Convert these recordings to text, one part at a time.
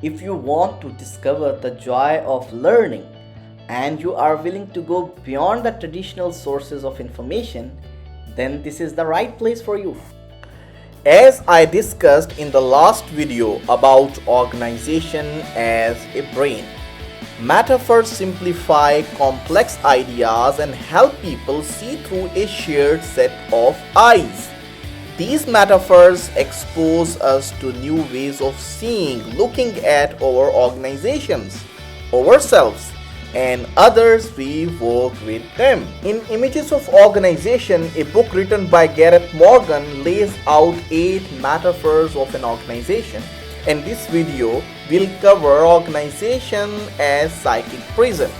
If you want to discover the joy of learning and you are willing to go beyond the traditional sources of information, then this is the right place for you. As I discussed in the last video about organization as a brain, metaphors simplify complex ideas and help people see through a shared set of eyes. These metaphors expose us to new ways of seeing, looking at our organizations, ourselves, and others we work with them. In Images of Organization, a book written by Gareth Morgan lays out 8 metaphors of an organization. In this video, we'll cover organization as psychic prison.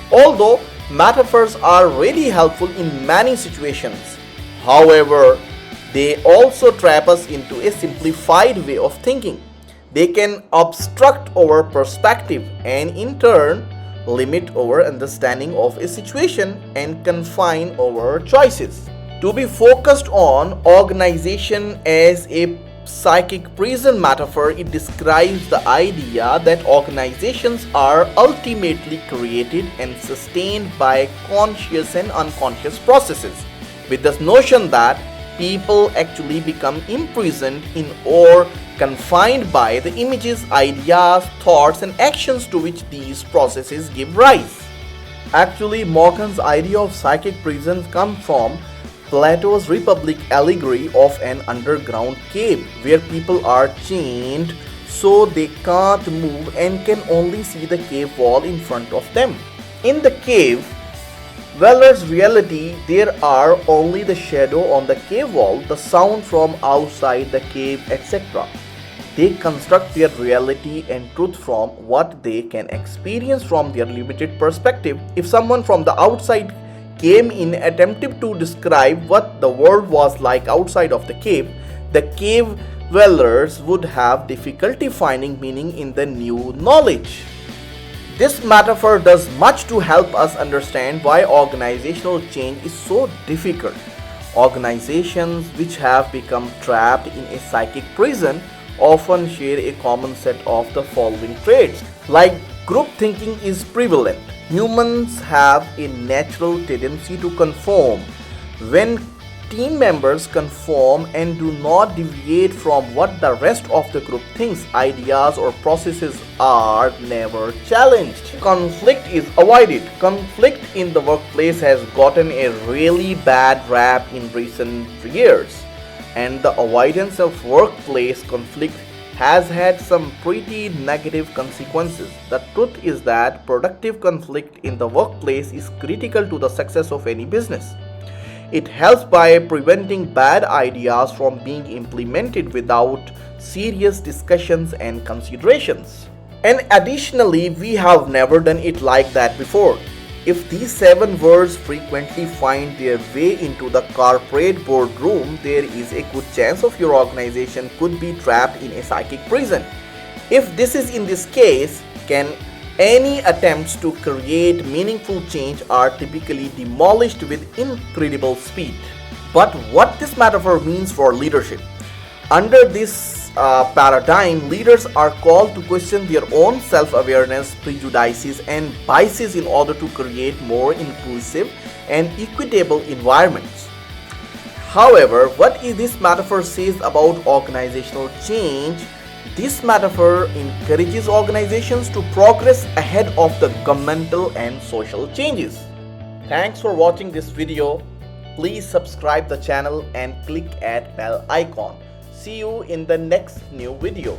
Although metaphors are really helpful in many situations, however, they also trap us into a simplified way of thinking. They can obstruct our perspective and in turn limit our understanding of a situation and confine our choices. To be focused on organization as a psychic prison metaphor, it describes the idea that organizations are ultimately created and sustained by conscious and unconscious processes, with this notion that people actually become imprisoned in or confined by the images, ideas, thoughts, and actions to which these processes give rise. Actually, Morgan's idea of psychic prison comes from Plato's Republic allegory of an underground cave where people are chained so they can't move and can only see the cave wall in front of them. In the cave dwellers' reality, there are only the shadow on the cave wall, the sound from outside the cave, etc. They construct their reality and truth from what they can experience from their limited perspective. If someone from the outside came in attempting to describe what the world was like outside of the cave dwellers would have difficulty finding meaning in the new knowledge. This metaphor does much to help us understand why organizational change is so difficult. Organizations which have become trapped in a psychic prison often share a common set of the following traits. Like group thinking is prevalent. Humans have a natural tendency to conform. When team members conform and do not deviate from what the rest of the group thinks, ideas or processes are never challenged. Conflict is avoided. Conflict in the workplace has gotten a really bad rap in recent years, and the avoidance of workplace conflict has had some pretty negative consequences. The truth is that productive conflict in the workplace is critical to the success of any business. It helps by preventing bad ideas from being implemented without serious discussions and considerations. And additionally, we have never done it like that before. If these 7 words frequently find their way into the corporate boardroom, there is a good chance of your organization could be trapped in a psychic prison. If this is in this case, any attempts to create meaningful change are typically demolished with incredible speed. But what this metaphor means for leadership? Under this paradigm, leaders are called to question their own self-awareness, prejudices, and biases in order to create more inclusive and equitable environments. However, what this metaphor says about organizational change? This metaphor encourages organizations to progress ahead of the governmental and social changes. Thanks for watching this video. Please subscribe the channel and click at bell icon. See you in the next new video.